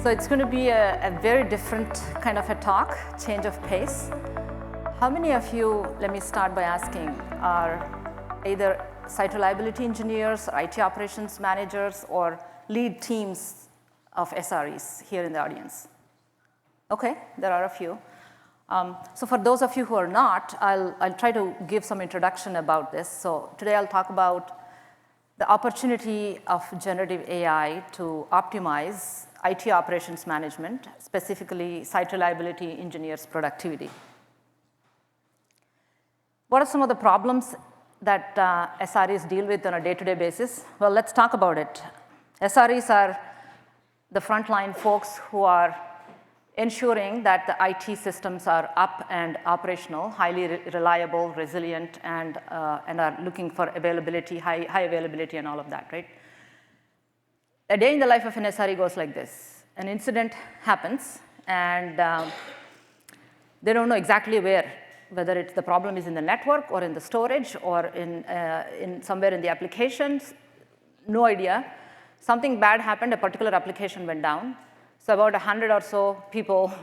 So it's going to be a very different kind of a talk, change of pace. How many of you, let me start by asking, are either site reliability engineers, or IT operations managers, or lead teams of SREs here in the audience? Okay, there are a few. So for those of you who are not, I'll try to give some introduction about this. So today I'll talk about the opportunity of generative AI to optimize IT operations management, specifically site reliability engineers' productivity. What are some of the problems that SREs deal with on a day-to-day basis? Well, let's talk about it. SREs are the frontline folks who are ensuring that the IT systems are up and operational, highly reliable, resilient, and are looking for availability, high availability, and all of that, right? A day in the life of an SRE goes like this. An incident happens, and they don't know exactly where, whether it's the problem is in the network or in the storage or in somewhere in the applications, no idea. Something bad happened, a particular application went down. So about 100 or so people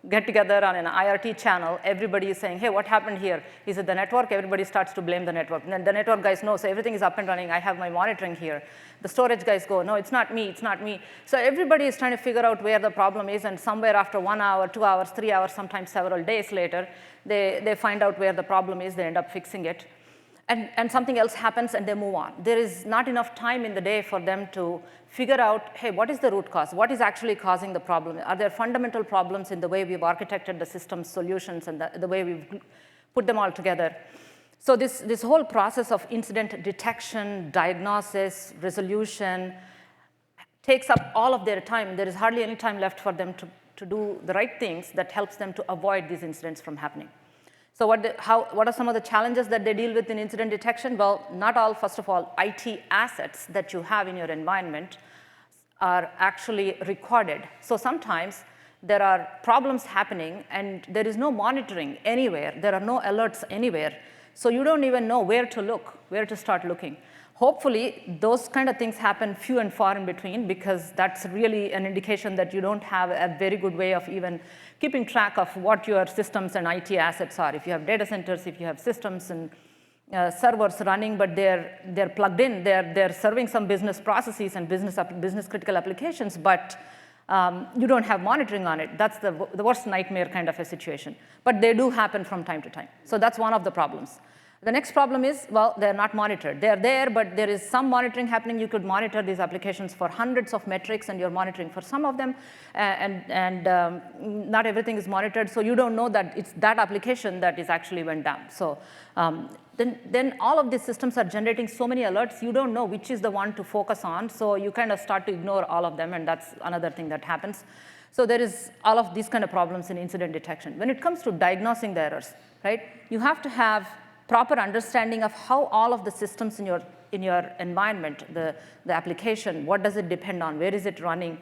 get together on an IRT channel. Everybody is saying, hey, what happened here? Is it the network? Everybody starts to blame the network. And then the network guys know, so everything is up and running. I have my monitoring here. The storage guys go, no, it's not me, it's not me. So everybody is trying to figure out where the problem is, and somewhere after 1 hour, 2 hours, 3 hours, sometimes several days later, they find out where the problem is, they end up fixing it. And something else happens and they move on. There is not enough time in the day for them to figure out, hey, what is the root cause? What is actually causing the problem? Are there fundamental problems in the way we've architected the system solutions and the way we've put them all together? So this whole process of incident detection, diagnosis, resolution takes up all of their time. There is hardly any time left for them to do the right things that helps them to avoid these incidents from happening. So what are some of the challenges that they deal with in incident detection? Well, not all, first of all, IT assets that you have in your environment are actually recorded. So sometimes there are problems happening and there is no monitoring anywhere. There are no alerts anywhere. So you don't even know where to look, where to start looking. Hopefully, those kind of things happen few and far in between, because that's really an indication that you don't have a very good way of even keeping track of what your systems and IT assets are. If you have data centers, if you have systems and servers running, but they're plugged in, they're serving some business processes and business critical applications, but you don't have monitoring on it. That's the worst nightmare kind of a situation. But they do happen from time to time. So that's one of the problems. The next problem is, well, they're not monitored. They're there, but there is some monitoring happening. You could monitor these applications for hundreds of metrics, and you're monitoring for some of them, and not everything is monitored. So you don't know that it's that application that is actually went down. So then all of these systems are generating so many alerts, you don't know which is the one to focus on. So you kind of start to ignore all of them, and that's another thing that happens. So there is all of these kind of problems in incident detection. When it comes to diagnosing the errors, right, you have to have proper understanding of how all of the systems in your environment, the application, what does it depend on, where is it running,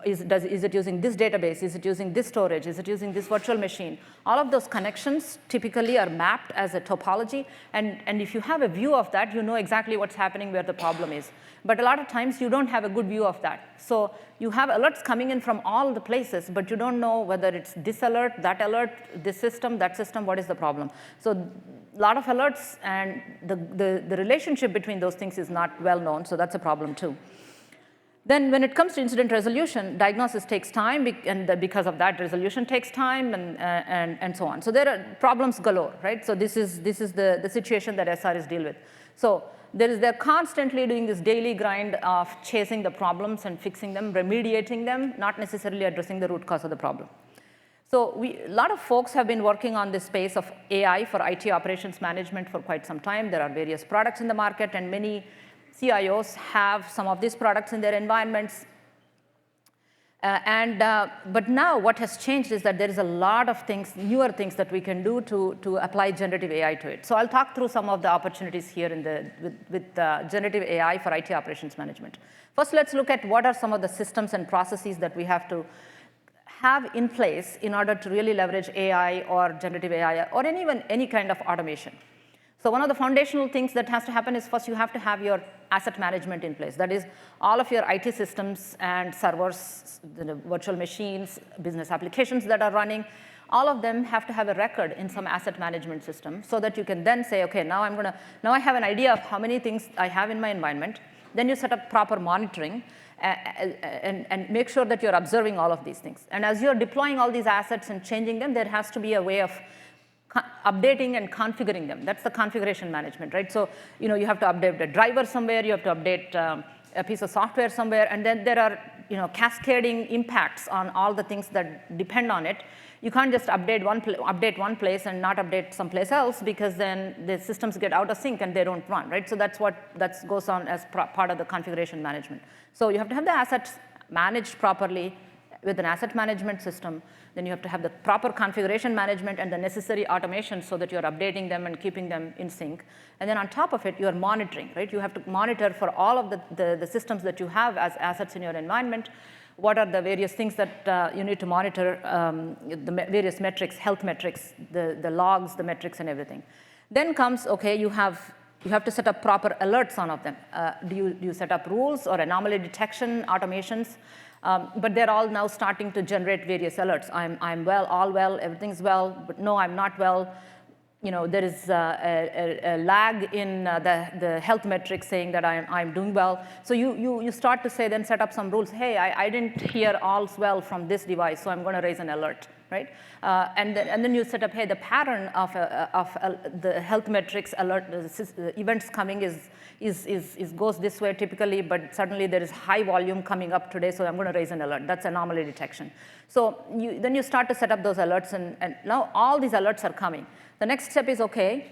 is it using this database, is it using this storage, is it using this virtual machine? All of those connections typically are mapped as a topology, and if you have a view of that, you know exactly what's happening where the problem is. But a lot of times you don't have a good view of that. So you have alerts coming in from all the places, but you don't know whether it's this alert, this system, that system, what is the problem. So a lot of alerts, and the relationship between those things is not well known, so that's a problem too. Then when it comes to incident resolution, diagnosis takes time, and because of that, resolution takes time, and so on. So there are problems galore, right? So this is the situation that SREs deal with. So they're constantly doing this daily grind of chasing the problems and fixing them, remediating them, not necessarily addressing the root cause of the problem. So a lot of folks have been working on this space of AI for IT operations management for quite some time. There are various products in the market, and many CIOs have some of these products in their environments. But now what has changed is that there is a lot of things, newer things that we can do to apply generative AI to it. So I'll talk through some of the opportunities here with generative AI for IT operations management. First, let's look at what are some of the systems and processes that we have to have in place in order to really leverage AI or generative AI or even any kind of automation. So one of the foundational things that has to happen is first you have to have your asset management in place. That is, all of your IT systems and servers, the virtual machines, business applications that are running, all of them have to have a record in some asset management system so that you can then say, okay, now I have an idea of how many things I have in my environment. Then you set up proper monitoring and make sure that you're observing all of these things. And as you're deploying all these assets and changing them, there has to be a way of updating and configuring them. That's the configuration management, right? So you have to update a driver somewhere, you have to update a piece of software somewhere, and then there are cascading impacts on all the things that depend on it. You can't just update one place and not update someplace else, because then the systems get out of sync and they don't run, right? So that goes on as part of the configuration management. So you have to have the assets managed properly with an asset management system. Then you have to have the proper configuration management and the necessary automation so that you're updating them and keeping them in sync. And then on top of it, you're monitoring, right? You have to monitor for all of the systems that you have as assets in your environment. What are the various things that you need to monitor, the various metrics, health metrics, the logs, the metrics, and everything. Then comes, okay, you have to set up proper alerts on all of them. Do you set up rules or anomaly detection automations? But they're all now starting to generate various alerts. I'm well, all well, everything's well, but no, I'm not well. There is a lag in the health metrics saying that I'm doing well. So you start to say, then set up some rules. Hey, I didn't hear all's well from this device, so I'm going to raise an alert, right? And then you set up, hey, the pattern of the health metrics alert, the events coming goes this way typically, but suddenly there is high volume coming up today, so I'm going to raise an alert. That's anomaly detection. So then you start to set up those alerts, and now all these alerts are coming. The next step is, okay,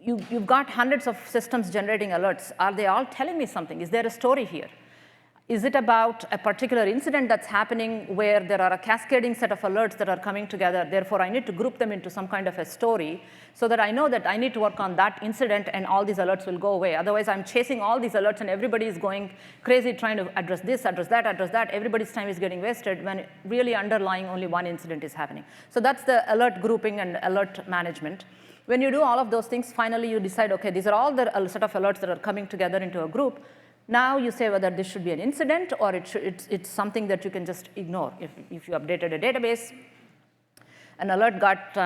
you've got hundreds of systems generating alerts. Are they all telling me something? Is there a story here? Is it about a particular incident that's happening where there are a cascading set of alerts that are coming together? Therefore, I need to group them into some kind of a story so that I know that I need to work on that incident and all these alerts will go away. Otherwise, I'm chasing all these alerts and everybody is going crazy trying to address this, address that, address that. Everybody's time is getting wasted when really underlying only one incident is happening. So that's the alert grouping and alert management. When you do all of those things, finally you decide, okay, these are all the set of alerts that are coming together into a group. Now you say whether this should be an incident or it's something that you can just ignore. If you updated a database, an alert got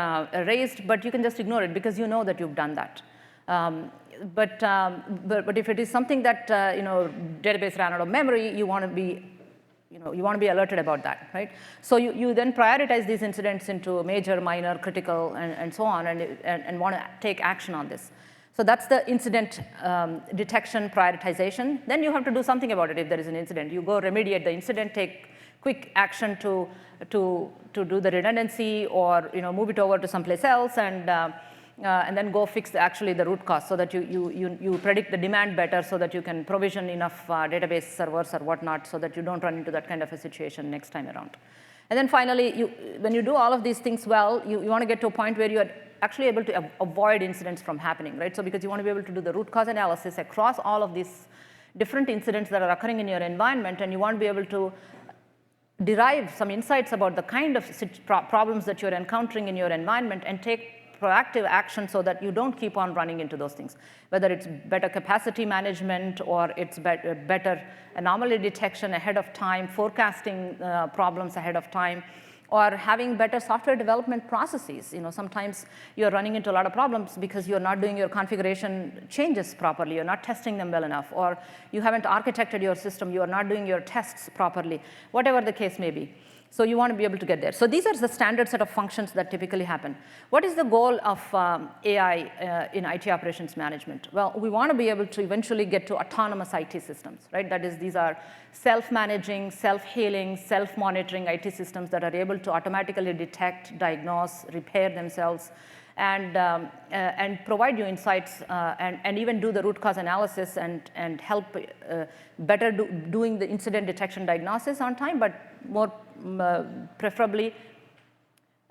raised, but you can just ignore it because you know that you've done that. But if it is something that database ran out of memory, you want to be alerted about that, right? So you then prioritize these incidents into major, minor, critical, and so on, and want to take action on this. So that's the incident detection prioritization. Then you have to do something about it if there is an incident. You go remediate the incident, take quick action to do the redundancy or move it over to someplace else, and then go fix the root cause so that you predict the demand better so that you can provision enough database servers or whatnot so that you don't run into that kind of a situation next time around. And then finally, when you do all of these things well, you want to get to a point where you are actually able to avoid incidents from happening, right? So because you want to be able to do the root cause analysis across all of these different incidents that are occurring in your environment, and you want to be able to derive some insights about the kind of problems that you're encountering in your environment and take proactive action so that you don't keep on running into those things, whether it's better capacity management or it's better anomaly detection ahead of time, forecasting problems ahead of time, or having better software development processes. Sometimes you're running into a lot of problems because you're not doing your configuration changes properly, you're not testing them well enough, or you haven't architected your system, you are not doing your tests properly, whatever the case may be. So you want to be able to get there. So these are the standard set of functions that typically happen. What is the goal of AI in IT operations management? Well, we want to be able to eventually get to autonomous IT systems, right? That is, these are self-managing, self-healing, self-monitoring IT systems that are able to automatically detect, diagnose, repair themselves, and provide you insights and even do the root cause analysis and help better doing the incident detection diagnosis on time, but more preferably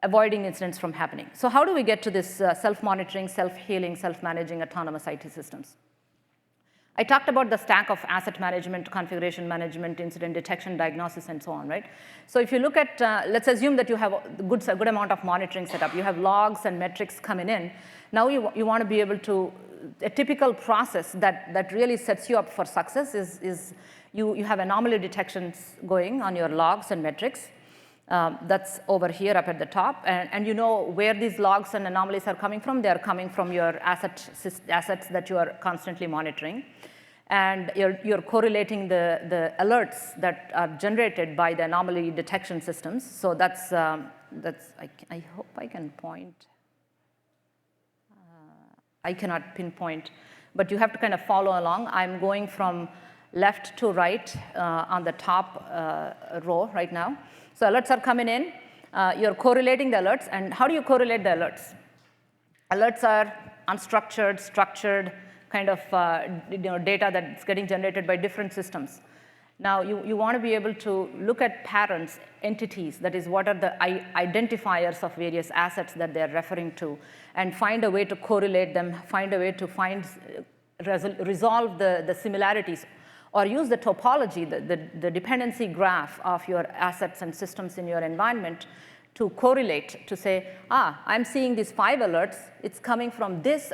avoiding incidents from happening. So how do we get to this self-monitoring, self-healing, self-managing autonomous IT systems? I talked about the stack of asset management, configuration management, incident detection, diagnosis, and so on, right? So if you look at, let's assume that you have a good amount of monitoring set up. You have logs and metrics coming in. Now you want to be able to, a typical process that really sets you up for success is you have anomaly detections going on your logs and metrics. That's over here up at the top. And you know where these logs and anomalies are coming from. They're coming from your assets that you are constantly monitoring. And you're correlating the alerts that are generated by the anomaly detection systems. So that's I hope I can point. I cannot pinpoint, but you have to kind of follow along. I'm going from left to right on the top row right now. So alerts are coming in. You're correlating the alerts. And how do you correlate the alerts? Alerts are unstructured, structured kind of data that's getting generated by different systems. Now, you want to be able to look at patterns, entities, that is, what are the identifiers of various assets that they're referring to, and find a way to correlate them, find a way to resolve the similarities, or use the topology, the dependency graph of your assets and systems in your environment to correlate, to say, I'm seeing these 5 alerts. It's coming from this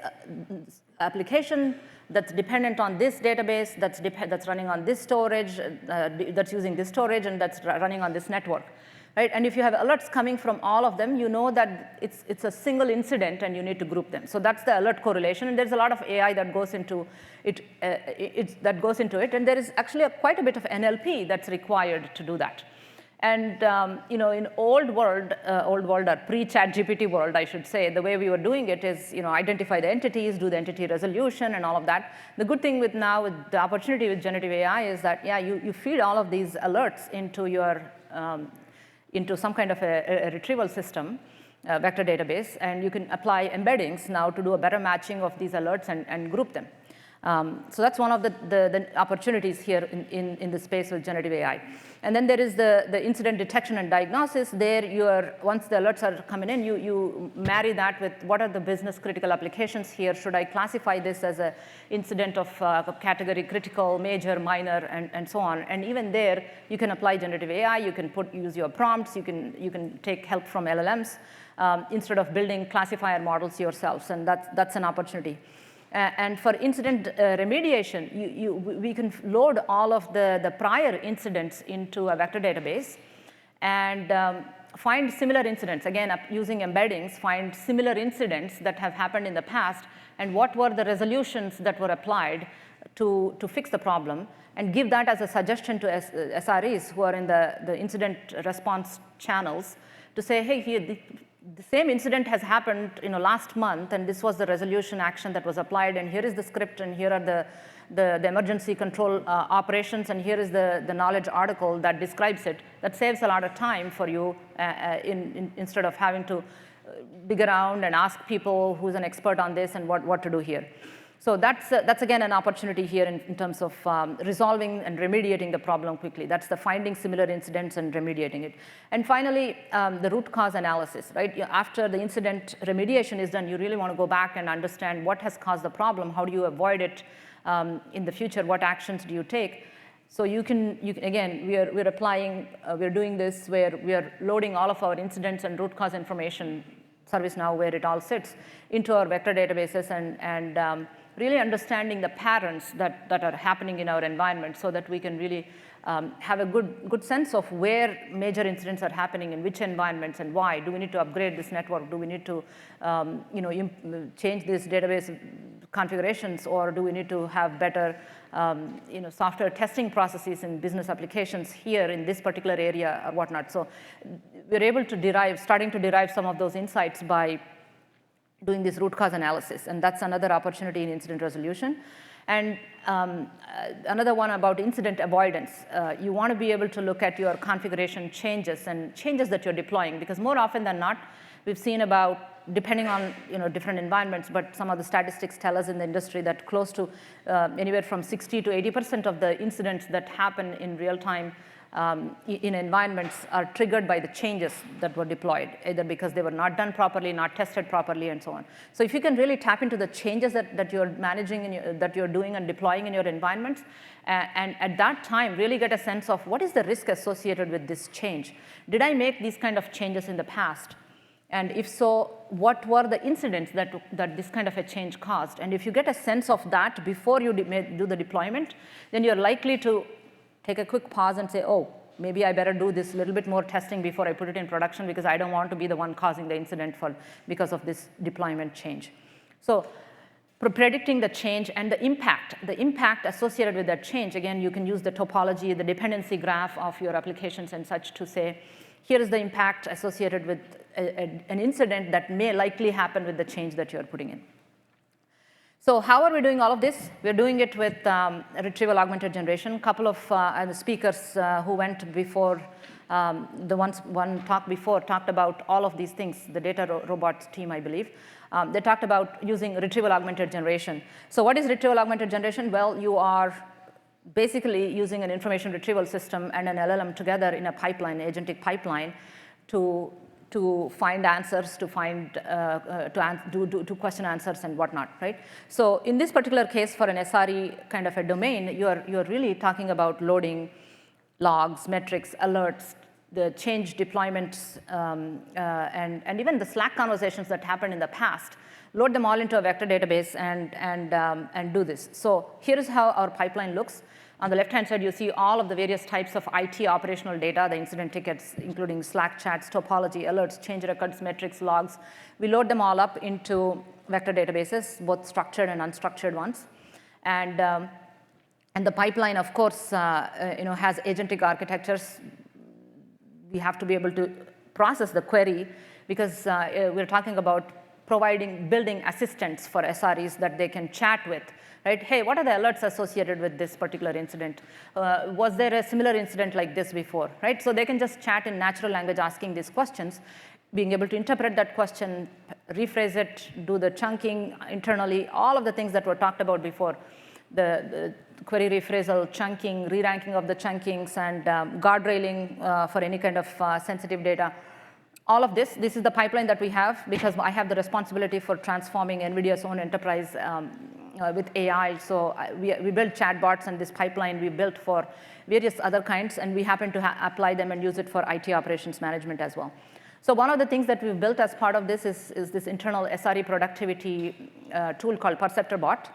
application that's dependent on this database, that's running on this storage, that's using this storage, and that's running on this network. Right? And if you have alerts coming from all of them, you know that it's a single incident and you need to group them. So that's the alert correlation, and there's a lot of AI that goes into it. And there is actually quite a bit of NLP that's required to do that. And in old world or pre-ChatGPT world, I should say, the way we were doing it is identify the entities, do the entity resolution, and all of that. The good thing with the opportunity with generative AI is that you feed all of these alerts into your into some kind of a retrieval system, vector database, and you can apply embeddings now to do a better matching of these alerts and group them. So that's one of the opportunities here in the space with generative AI. And then there is the incident detection and diagnosis. There, once the alerts are coming in, you marry that with what are the business critical applications here. Should I classify this as an incident of category critical, major, minor, and so on? And even there, you can apply generative AI. You can use your prompts. You can take help from LLMs instead of building classifier models yourselves. And that's an opportunity. And for incident remediation, we can load all of the prior incidents into a vector database and find similar incidents. Again, using embeddings, find similar incidents that have happened in the past and what were the resolutions that were applied to fix the problem, and give that as a suggestion to SREs who are in the incident response channels to say, hey, here, the same incident has happened last month, and this was the resolution action that was applied, and here is the script, and here are the emergency control operations, and here is the knowledge article that describes it. That saves a lot of time for you instead of having to dig around and ask people who's an expert on this and what to do here. So that's again an opportunity here in terms of resolving and remediating the problem quickly. That's the finding similar incidents and remediating it. And finally, the root cause analysis, right? After the incident remediation is done, you really want to go back and understand what has caused the problem, how do you avoid it in the future, what actions do you take? So you can again, we're applying, we're doing this where we are loading all of our incidents and root cause information, ServiceNow, where it all sits, into our vector databases and really understanding the patterns that are happening in our environment so that we can really have a good sense of where major incidents are happening, in which environments, and why. Do we need to upgrade this network? Do we need to change this database configurations, or do we need to have better software testing processes in business applications here in this particular area or whatnot? So we're able to starting to derive some of those insights by doing this root cause analysis, and that's another opportunity in incident resolution. And another one about incident avoidance. You want to be able to look at your configuration changes and changes that you're deploying, because more often than not, we've seen about, depending on different environments, but some of the statistics tell us in the industry that close to anywhere from 60 to 80% of the incidents that happen in real time in environments are triggered by the changes that were deployed, either because they were not done properly, not tested properly, and so on. So if you can really tap into the changes that you're managing, that you're doing and deploying in your environments, and at that time really get a sense of what is the risk associated with this change. Did I make these kind of changes in the past? And if so, what were the incidents that this kind of a change caused? And if you get a sense of that before you do the deployment, then you're likely to take a quick pause and say, oh, maybe I better do this little bit more testing before I put it in production because I don't want to be the one causing the incident because of this deployment change. So predicting the change and the impact associated with that change, again, you can use the topology, the dependency graph of your applications and such to say, here is the impact associated with an incident that may likely happen with the change that you're putting in. So how are we doing all of this? We're doing it with retrieval augmented generation. A couple of the speakers who went before, one talk before talked about all of these things, the data robots team, I believe. They talked about using retrieval augmented generation. So what is retrieval augmented generation? Well, you are basically using an information retrieval system and an LLM together in a pipeline, agentic pipeline, to find answers, to do question answers and whatnot, right? So in this particular case, for an SRE kind of a domain, you're really talking about loading logs, metrics, alerts, the change deployments, and even the Slack conversations that happened in the past. Load them all into a vector database and do this. So here is how our pipeline looks. On the left-hand side, you see all of the various types of IT operational data, the incident tickets, including Slack chats, topology, alerts, change records, metrics, logs. We load them all up into vector databases, both structured and unstructured ones. And the pipeline, of course, has agentic architectures. We have to be able to process the query because we're talking about building assistants for SREs that they can chat with. Right? Hey, what are the alerts associated with this particular incident? Was there a similar incident like this before? Right? So they can just chat in natural language asking these questions, being able to interpret that question, rephrase it, do the chunking internally, all of the things that were talked about before, the query rephrasal, chunking, re-ranking of the chunkings, and guardrailing for any kind of sensitive data. All of this is the pipeline that we have because I have the responsibility for transforming NVIDIA's own enterprise with AI. So we build chatbots, and this pipeline we built for various other kinds, and we happen to apply them and use it for IT operations management as well. So one of the things that we've built as part of this is this internal SRE productivity tool called PerceptorBot.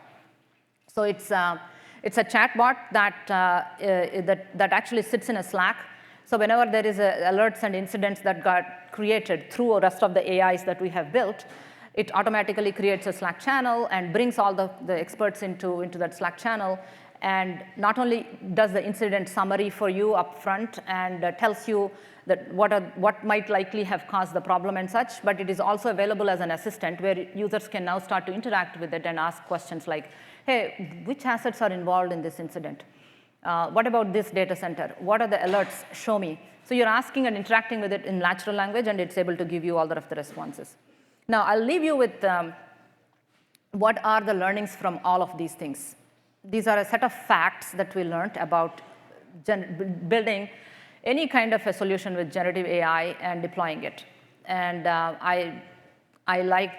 So it's a chatbot that actually sits in a Slack. So whenever there is alerts and incidents that got created through the rest of the AIs that we have built, it automatically creates a Slack channel and brings all the experts into that Slack channel, and not only does the incident summary for you up front and tells you that what might likely have caused the problem and such, but it is also available as an assistant where users can now start to interact with it and ask questions like, hey, which assets are involved in this incident? What about this data center? What are the alerts? Show me. So you're asking and interacting with it in natural language, and it's able to give you all of the responses. Now, I'll leave you with what are the learnings from all of these things. These are a set of facts that we learned about building any kind of a solution with generative AI and deploying it. And I like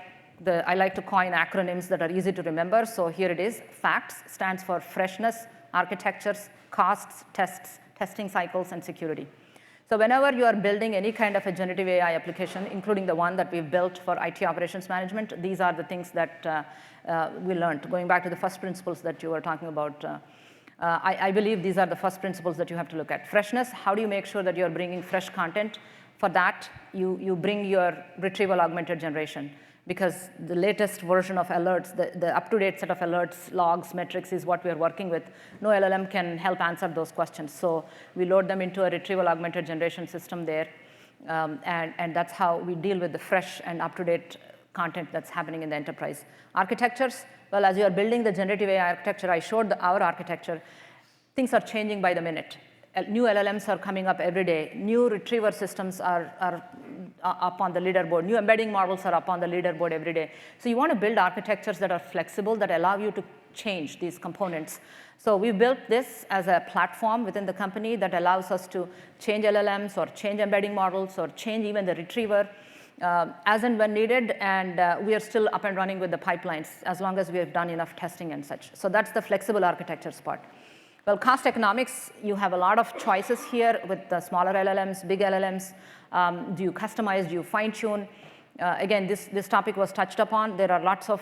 to coin acronyms that are easy to remember. So here it is. FACTS stands for freshness, architectures, costs, tests, testing cycles, and security. So whenever you are building any kind of a generative AI application, including the one that we've built for IT operations management, these are the things that we learned. Going back to the first principles that you were talking about, I believe these are the first principles that you have to look at. Freshness, how do you make sure that you're bringing fresh content? For that, you bring your retrieval augmented generation, because the latest version of alerts, the up-to-date set of alerts, logs, metrics is what we're working with. No LLM can help answer those questions. So we load them into a retrieval augmented generation system there. And that's how we deal with the fresh and up-to-date content that's happening in the enterprise. Architectures, well, as you are building the generative AI architecture, I showed our architecture. Things are changing by the minute. New LLMs are coming up every day. New retriever systems are up on the leaderboard. New embedding models are up on the leaderboard every day. So you want to build architectures that are flexible, that allow you to change these components. So we built this as a platform within the company that allows us to change LLMs or change embedding models or change even the retriever as and when needed, and we are still up and running with the pipelines as long as we have done enough testing and such. So that's the flexible architectures part. Well, cost economics, you have a lot of choices here with the smaller LLMs, big LLMs. Do you customize, do you fine-tune? Again, this topic was touched upon. There are lots of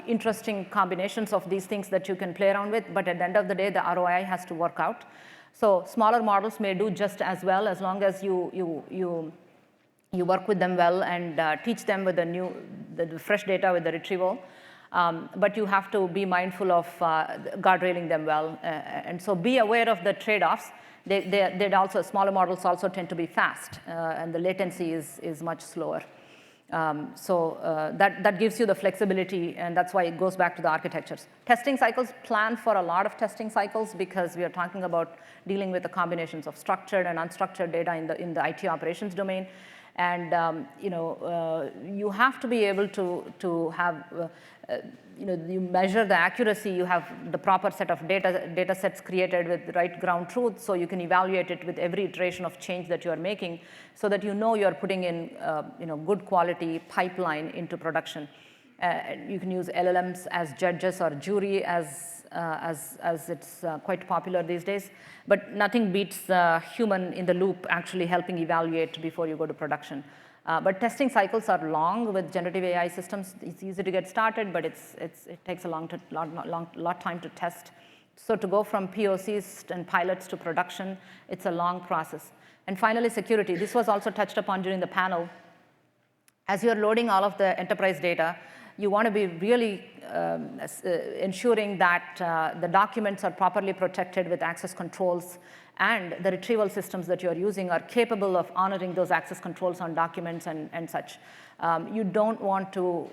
interesting combinations of these things that you can play around with, but at the end of the day, the ROI has to work out. So smaller models may do just as well as long as you work with them well and teach them with the fresh data with the retrieval. But you have to be mindful of guardrailing them well. And so be aware of the trade-offs. Smaller models also tend to be fast, and the latency is much slower. That gives you the flexibility, and that's why it goes back to the architectures. Testing cycles, plan for a lot of testing cycles because we are talking about dealing with the combinations of structured and unstructured data in the IT operations domain. And you have to be able to have, you measure the accuracy, you have the proper set of data sets created with the right ground truth, so you can evaluate it with every iteration of change that you are making, so that you are putting in good quality pipeline into production. You can use LLMs as judges or jury as it's quite popular these days. But nothing beats the human in the loop actually helping evaluate before you go to production. But testing cycles are long with generative AI systems. It's easy to get started, but it takes a lot time to test. So to go from POCs and pilots to production, it's a long process. And finally, security. This was also touched upon during the panel. As you're loading all of the enterprise data, you want to be really ensuring that the documents are properly protected with access controls, and the retrieval systems that you're using are capable of honoring those access controls on documents and such. You don't want to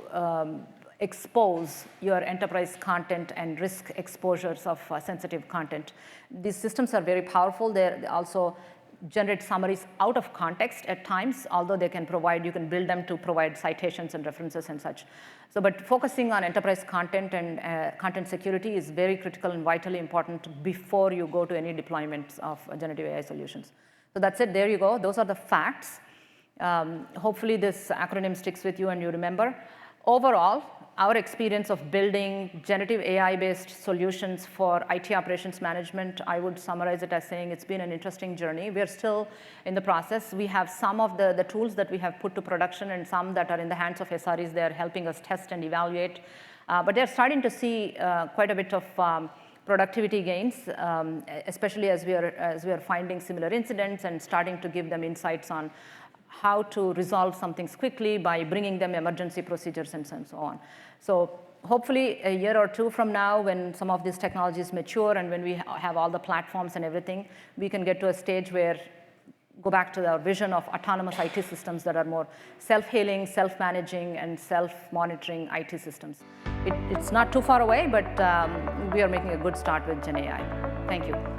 expose your enterprise content and risk exposures of sensitive content. These systems are very powerful. They also generate summaries out of context at times, although they can provide, you can build them to provide citations and references and such. So, but focusing on enterprise content and content security is very critical and vitally important before you go to any deployments of generative AI solutions. So that's it, there you go. Those are the facts. Hopefully this acronym sticks with you and you remember. Overall, our experience of building generative AI-based solutions for IT operations management, I would summarize it as saying it's been an interesting journey. We're still in the process. We have some of the tools that we have put to production and some that are in the hands of SREs. They're helping us test and evaluate. But they're starting to see quite a bit of productivity gains, especially as we are finding similar incidents and starting to give them insights on how to resolve some things quickly by bringing them emergency procedures and so on. So hopefully a year or two from now, when some of these technologies mature and when we have all the platforms and everything, we can get to a stage where go back to our vision of autonomous IT systems that are more self-healing, self-managing, and self-monitoring IT systems. It's not too far away, but we are making a good start with Gen AI. Thank you.